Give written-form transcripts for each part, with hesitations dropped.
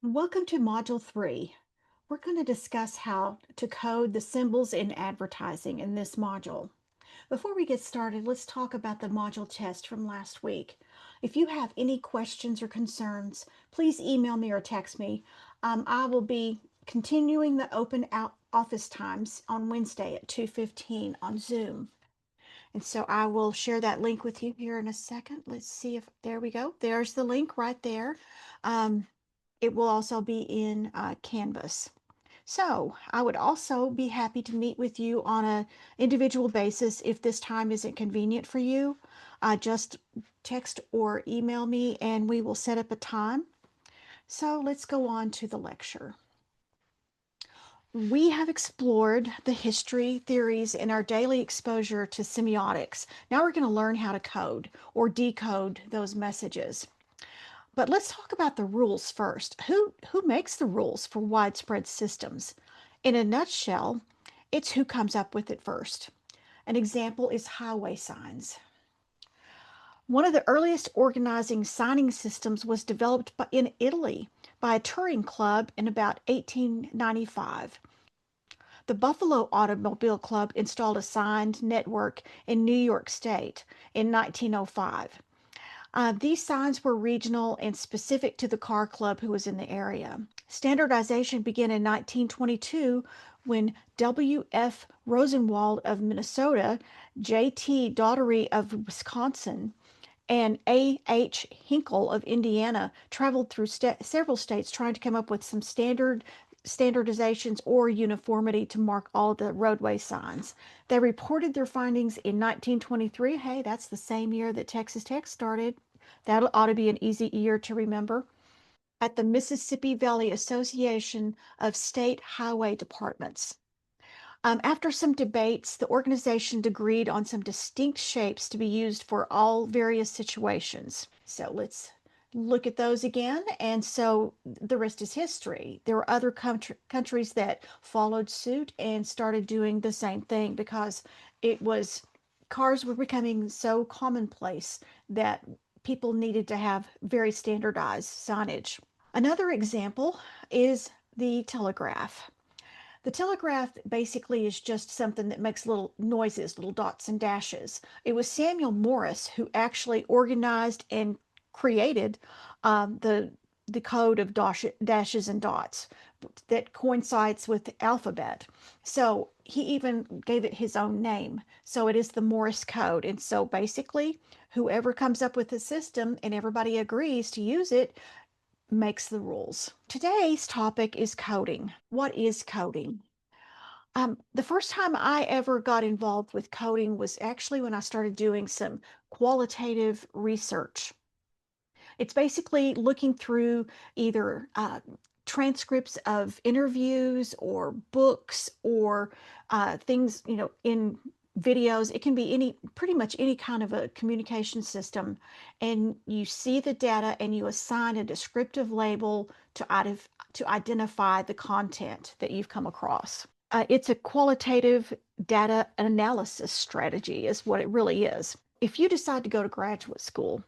Welcome to Module 3. We're going to discuss how to code the symbols in advertising in this module. Before we get started, let's talk about the module test from last week. If you have any questions or concerns, please email me or text me. I will be continuing the open office times on Wednesday at 2:15 on Zoom. And so I will share that link with you here in a second. Let's see if, there we go. There's the link right there. Um, it will also be in Canvas. So I would also be happy to meet with you on an individual basis if this time isn't convenient for you. Just text or email me and we will set up a time. So let's go on to the lecture. We have explored the history, theories, and our daily exposure to semiotics. Now we're going to learn how to code or decode those messages. But let's talk about the rules first. Who makes the rules for widespread systems? In a nutshell, it's who comes up with it first. An example is highway signs. One of the earliest organizing signing systems was developed in Italy by a touring club in about 1895. The Buffalo Automobile Club installed a signed network in New York State in 1905. These signs were regional and specific to the car club who was in the area. Standardization began in 1922 when W.F. Rosenwald of Minnesota, J.T. Daugherty of Wisconsin, and A.H. Hinkle of Indiana traveled through several states trying to come up with some standardizations or uniformity to mark all the roadway signs. They reported their findings in 1923. Hey, that's the same year that Texas Tech started. That ought to be an easy year to remember. At the Mississippi Valley Association of State Highway Departments. After some debates, the organization agreed on some distinct shapes to be used for all various situations. So let's look at those again. And so the rest is history. There were other countries that followed suit and started doing the same thing because it was cars were becoming so commonplace that people needed to have very standardized signage. Another example is the telegraph. The telegraph basically is just something that makes little noises, little dots and dashes. It was Samuel Morse who actually organized and created the code of dashes and dots that coincides with the alphabet. So he even gave it his own name. So it is the Morse code. And so basically, whoever comes up with a system and everybody agrees to use it makes the rules. Today's topic is coding. What is coding? The first time I ever got involved with coding was actually when I started doing some qualitative research. It's basically looking through either transcripts of interviews or books or things, in videos. It can be pretty much any kind of a communication system. And you see the data and you assign a descriptive label to identify the content that you've come across. It's a qualitative data analysis strategy, is what it really is. If you decide to go to graduate school,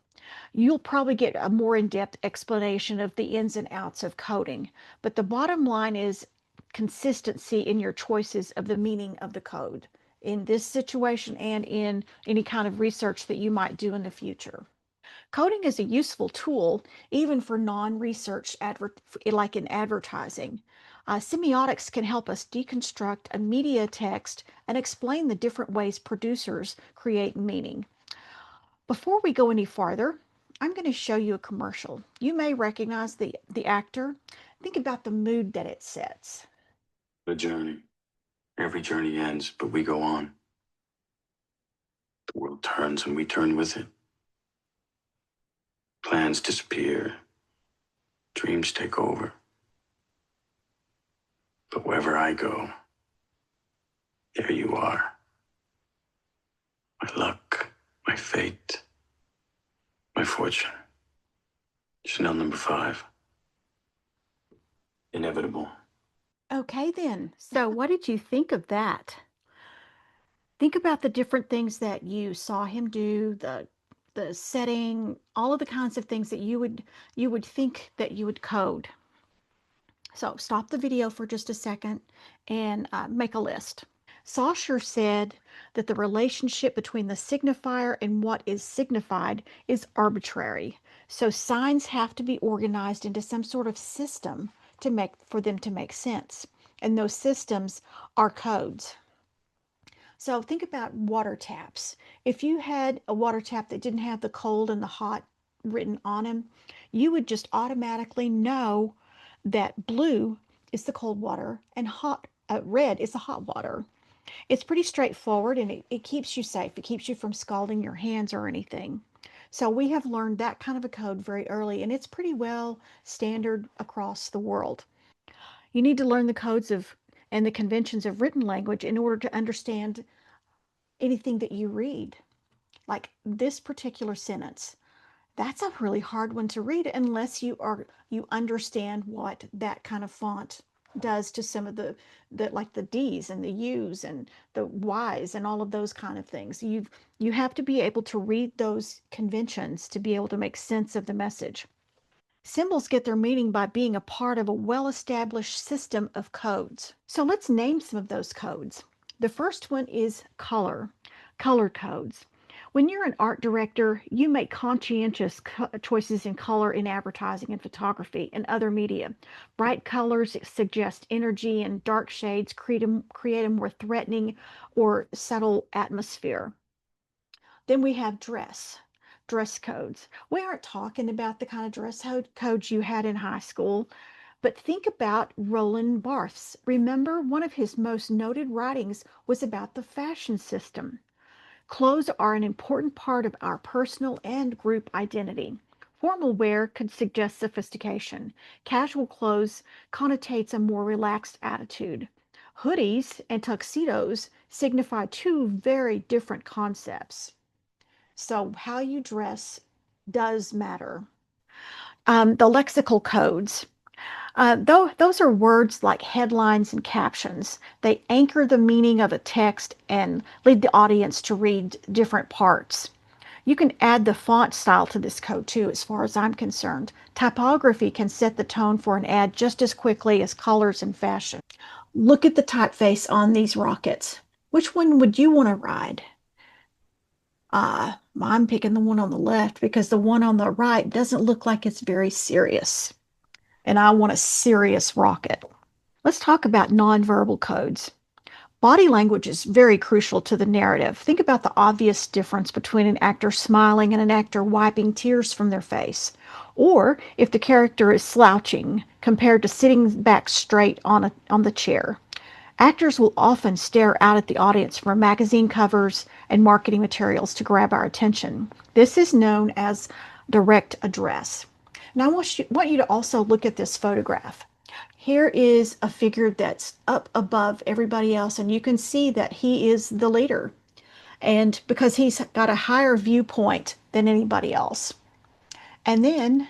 you'll probably get a more in-depth explanation of the ins and outs of coding. But the bottom line is consistency in your choices of the meaning of the code in this situation and in any kind of research that you might do in the future. Coding is a useful tool even for non-research like in advertising. Semiotics can help us deconstruct a media text and explain the different ways producers create meaning. Before we go any farther, I'm going to show you a commercial. You may recognize the actor. Think about the mood that it sets. A journey. Every journey ends, but we go on. The world turns and we turn with it. Plans disappear. Dreams take over. But wherever I go, there you are. My luck, my fate, my fortune. Chanel number 5. Inevitable. Okay, then. So, what did you think of that? Think about the different things that you saw him do, the setting, all of the kinds of things that you would think that you would code. So stop the video for just a second and make a list. Saussure said that the relationship between the signifier and what is signified is arbitrary. So signs have to be organized into some sort of system for them to make sense. And those systems are codes. So think about water taps. If you had a water tap that didn't have the cold and the hot written on them, you would just automatically know that blue is the cold water and red is the hot water. It's pretty straightforward and it keeps you safe. It keeps you from scalding your hands or anything. So we have learned that kind of a code very early, and it's pretty well standard across the world. You need to learn the codes of and the conventions of written language in order to understand anything that you read. Like this particular sentence, that's a really hard one to read unless you understand what that kind of font does to some of the like the D's and the U's and the Y's and all of those kind of things. You have to be able to read those conventions to be able to make sense of the message. Symbols get their meaning by being a part of a well-established system of codes. So let's name some of those codes. The first one is color codes. When you're an art director, you make conscientious choices in color in advertising and photography and other media. Bright colors suggest energy, and dark shades create a more threatening or subtle atmosphere. Then we have dress codes. We aren't talking about the kind of codes you had in high school, but think about Roland Barthes. Remember, one of his most noted writings was about the fashion system. Clothes are an important part of our personal and group identity. Formal wear could suggest sophistication. Casual clothes connotates a more relaxed attitude. Hoodies and tuxedos signify two very different concepts. So, how you dress does matter. The lexical codes. Those are words like headlines and captions. They anchor the meaning of a text and lead the audience to read different parts. You can add the font style to this code too, as far as I'm concerned. Typography can set the tone for an ad just as quickly as colors and fashion. Look at the typeface on these rockets. Which one would you want to ride? I'm picking the one on the left because the one on the right doesn't look like it's very serious. And I want a serious rocket. Let's talk about nonverbal codes. Body language is very crucial to the narrative. Think about the obvious difference between an actor smiling and an actor wiping tears from their face. Or if the character is slouching compared to sitting back straight on the chair. Actors will often stare out at the audience from magazine covers and marketing materials to grab our attention. This is known as direct address. Now, want you to also look at this photograph. Here is a figure that's up above everybody else, and you can see that he is the leader. And because he's got a higher viewpoint than anybody else. And then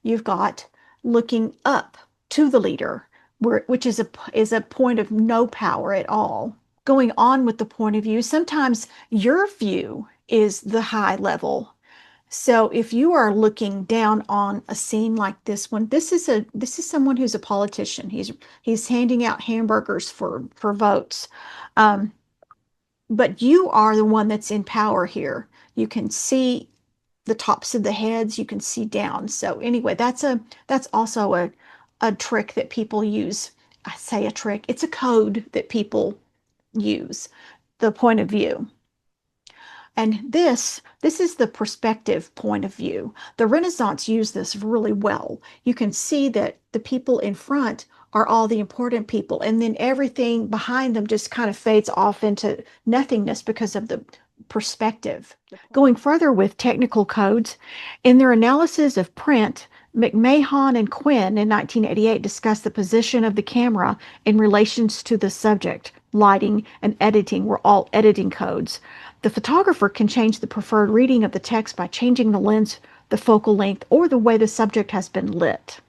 you've got looking up to the leader, which is a point of no power at all. Going on with the point of view, sometimes your view is the high level. So if you are looking down on a scene like this one, this is someone who's a politician. He's handing out hamburgers for votes. But you are the one that's in power here. You can see the tops of the heads, you can see down. So anyway, that's also a trick that people use. I say a trick, it's a code that people use, the point of view. And this is the perspective point of view. The Renaissance used this really well. You can see that the people in front are all the important people, and then everything behind them just kind of fades off into nothingness because of the perspective. Going further with technical codes, in their analysis of print, McMahon and Quinn in 1988 discussed the position of the camera in relations to the subject. Lighting and editing were all editing codes. The photographer can change the preferred reading of the text by changing the lens, the focal length, or the way the subject has been lit.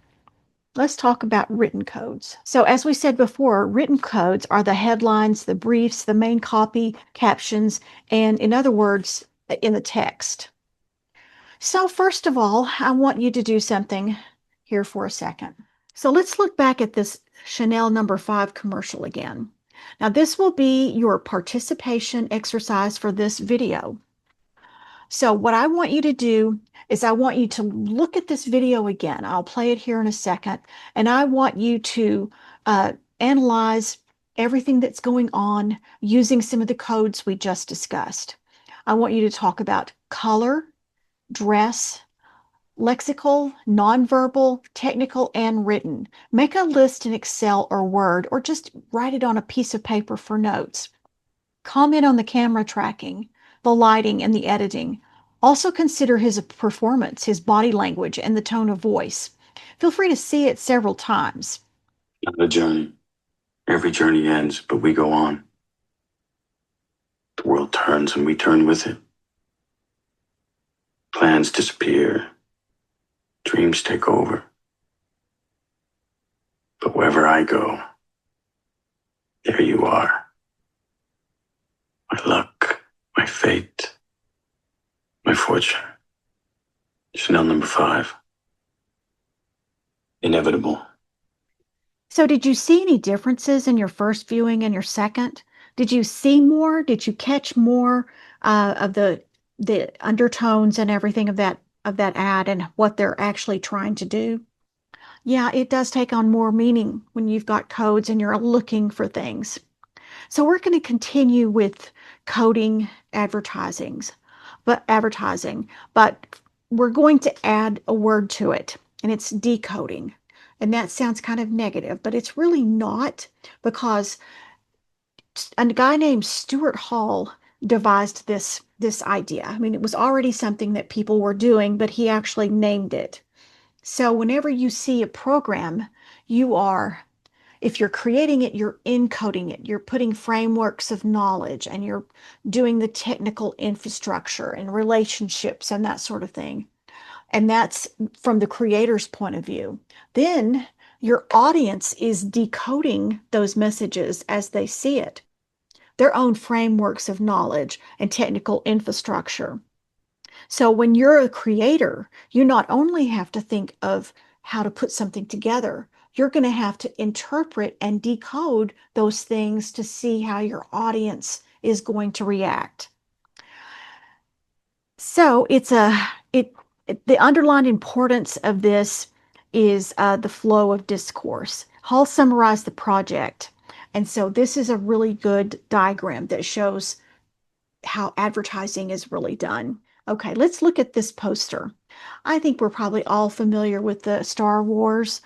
Let's talk about written codes. So as we said before, written codes are the headlines, the briefs, the main copy, captions, and in other words, in the text. So first of all, I want you to do something here for a second. So let's look back at this Chanel #5 commercial again. Now, this will be your participation exercise for this video. So what I want you to do is I want you to look at this video again. I'll play it here in a second, and I want you to analyze everything that's going on using some of the codes we just discussed. I want you to talk about color, dress, lexical, nonverbal, technical, and written. Make a list in Excel or Word, or just write it on a piece of paper for notes. Comment on the camera tracking, the lighting, and the editing. Also consider his performance, his body language, and the tone of voice. Feel free to see it several times. Not a journey. Every journey ends, but we go on. The world turns and we turn with it. Plans disappear. Dreams take over. But wherever I go, there you are. My luck, my fate, my fortune. Chanel #5. Inevitable. So, did you see any differences in your first viewing and your second? Did you see more? Did you catch more of the undertones and everything of that ad and what they're actually trying to do? Yeah, it does take on more meaning when you've got codes and you're looking for things. So we're going to continue with coding advertising, but we're going to add a word to it, and it's decoding. And that sounds kind of negative, but it's really not, because a guy named Stuart Hall devised this idea. I mean, it was already something that people were doing, but he actually named it. So whenever you see a program, you are, if you're creating it, you're encoding it. You're putting frameworks of knowledge, and you're doing the technical infrastructure and relationships and that sort of thing. And that's from the creator's point of view. Then your audience is decoding those messages as they see it, their own frameworks of knowledge and technical infrastructure. So when you're a creator, you not only have to think of how to put something together, you're going to have to interpret and decode those things to see how your audience is going to react. So the underlying importance of this is the flow of discourse. Hall summarized the project. And so this is a really good diagram that shows how advertising is really done. Okay, let's look at this poster. I think we're probably all familiar with the Star Wars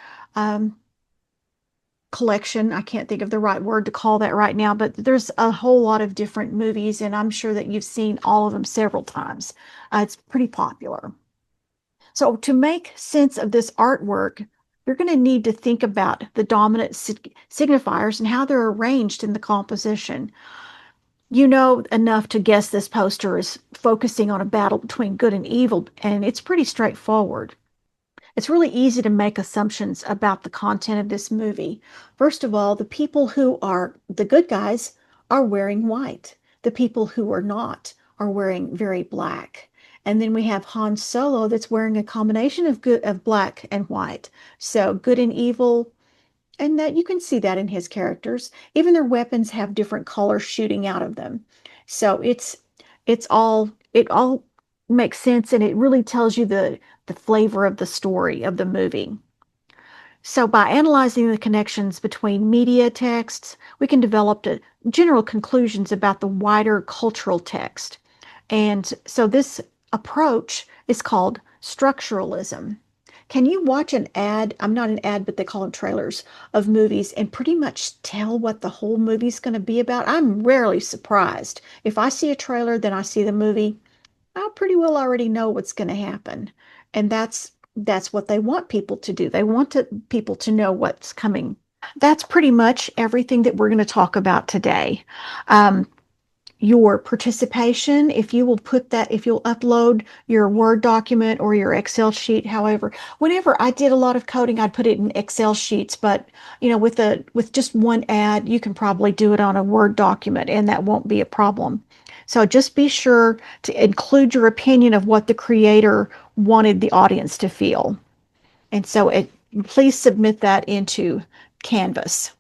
collection. I can't think of the right word to call that right now, but there's a whole lot of different movies, and I'm sure that you've seen all of them several times. It's pretty popular. So to make sense of this artwork, you're going to need to think about the dominant signifiers and how they're arranged in the composition. You know enough to guess this poster is focusing on a battle between good and evil, and it's pretty straightforward. It's really easy to make assumptions about the content of this movie. First of all, the people who are the good guys are wearing white. The people who are not are wearing very black. And then we have Han Solo that's wearing a combination of black and white. So good and evil, and that you can see that in his characters. Even their weapons have different colors shooting out of them. So it all makes sense, and it really tells you the flavor of the story of the movie. So by analyzing the connections between media texts, we can develop general conclusions about the wider cultural text. And so this approach is called structuralism. Can you watch an ad? I'm not an ad, but they call them trailers of movies, and pretty much tell what the whole movie's going to be about? I'm rarely surprised. If I see a trailer, then I see the movie, I pretty well already know what's going to happen. And that's what they want people to do. They want people to know what's coming. That's pretty much everything that we're going to talk about today. Your participation, if you will put that, if you'll upload your Word document or your Excel sheet, however, whenever I did a lot of coding, I'd put it in Excel sheets, but with just one ad, you can probably do it on a Word document, and that won't be a problem. So just be sure to include your opinion of what the creator wanted the audience to feel. And so please submit that into Canvas.